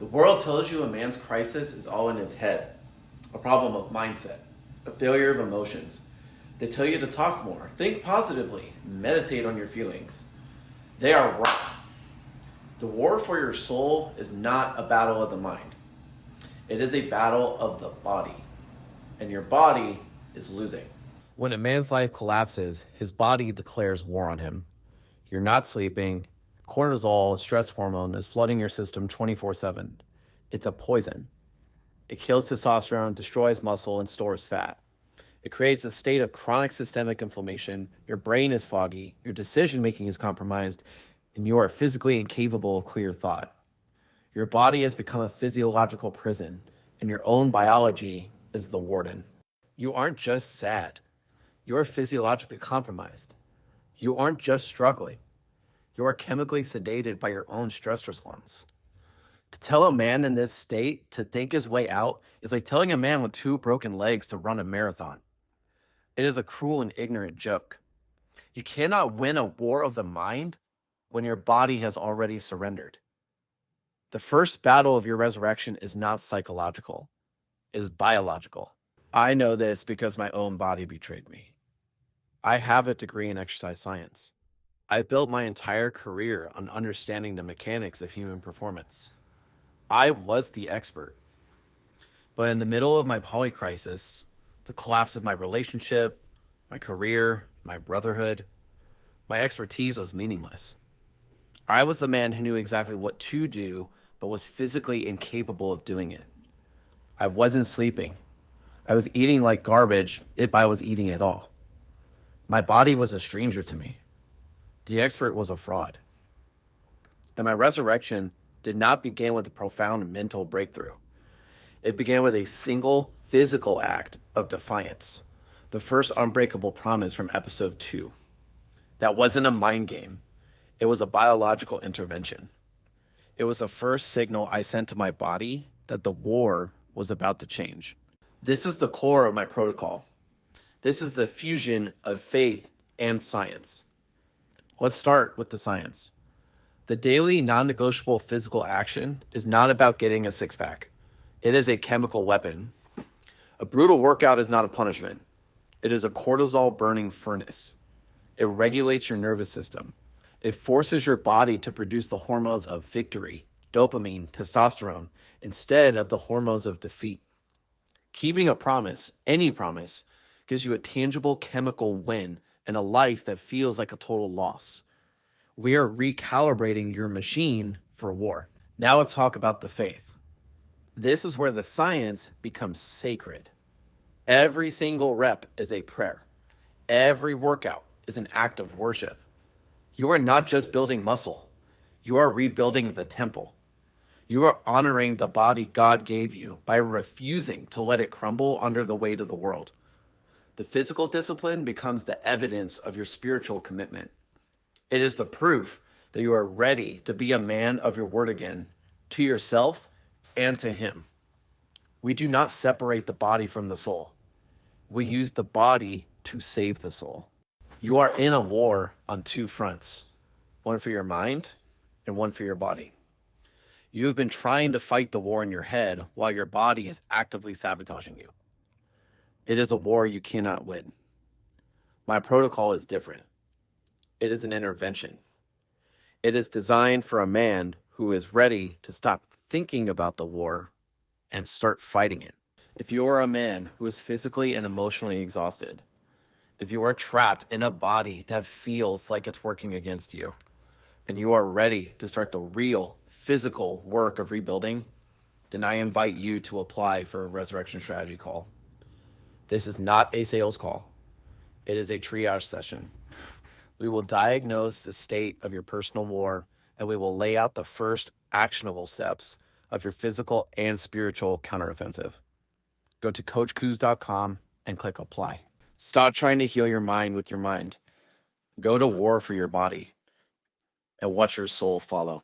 The world tells you a man's crisis is all in his head, a problem of mindset, a failure of emotions. They tell you to talk more, think positively, meditate on your feelings. They are wrong. The war for your soul is not a battle of the mind. It is a battle of the body, and your body is losing. When a man's life collapses, his body declares war on him. You're not sleeping. Cortisol, a stress hormone, is flooding your system 24/7. It's a poison. It kills testosterone, destroys muscle, and stores fat. It creates a state of chronic systemic inflammation. Your brain is foggy, your decision-making is compromised, and you are physically incapable of clear thought. Your body has become a physiological prison, and your own biology is the warden. You aren't just sad. You're physiologically compromised. You aren't just struggling. You are chemically sedated by your own stress response. To tell a man in this state to think his way out is like telling a man with 2 broken legs to run a marathon. It is a cruel and ignorant joke. You cannot win a war of the mind when your body has already surrendered. The first battle of your resurrection is not psychological. It is biological. I know this because my own body betrayed me. I have a degree in exercise science. I built my entire career on understanding the mechanics of human performance. I was the expert. But in the middle of my polycrisis, the collapse of my relationship, my career, my brotherhood, my expertise was meaningless. I was the man who knew exactly what to do, but was physically incapable of doing it. I wasn't sleeping. I was eating like garbage if I was eating at all. My body was a stranger to me. The expert was a fraud. And my resurrection did not begin with a profound mental breakthrough. It began with a single physical act of defiance, the first unbreakable promise from episode 2. That wasn't a mind game. It was a biological intervention. It was the first signal I sent to my body that the war was about to change. This is the core of my protocol. This is the fusion of faith and science. Let's start with the science. The daily non-negotiable physical action is not about getting a six-pack. It is a chemical weapon. A brutal workout is not a punishment. It is a cortisol burning furnace. It regulates your nervous system. It forces your body to produce the hormones of victory, dopamine, testosterone, instead of the hormones of defeat. Keeping a promise, any promise, gives you a tangible chemical win and a life that feels like a total loss. We are recalibrating your machine for war. Now let's talk about the faith. This is where the science becomes sacred. Every single rep is a prayer. Every workout is an act of worship. You are not just building muscle. You are rebuilding the temple. You are honoring the body God gave you by refusing to let it crumble under the weight of the world. The physical discipline becomes the evidence of your spiritual commitment. It is the proof that you are ready to be a man of your word again, to yourself and to Him. We do not separate the body from the soul. We use the body to save the soul. You are in a war on 2 fronts, one for your mind and one for your body. You have been trying to fight the war in your head while your body is actively sabotaging you. It is a war you cannot win. My protocol is different. It is an intervention. It is designed for a man who is ready to stop thinking about the war and start fighting it. If you are a man who is physically and emotionally exhausted, if you are trapped in a body that feels like it's working against you, and you are ready to start the real physical work of rebuilding, then I invite you to apply for a resurrection strategy call. This is not a sales call. It is a triage session. We will diagnose the state of your personal war, and we will lay out the first actionable steps of your physical and spiritual counteroffensive. Go to coachkuz.com and click apply. Stop trying to heal your mind with your mind. Go to war for your body and watch your soul follow.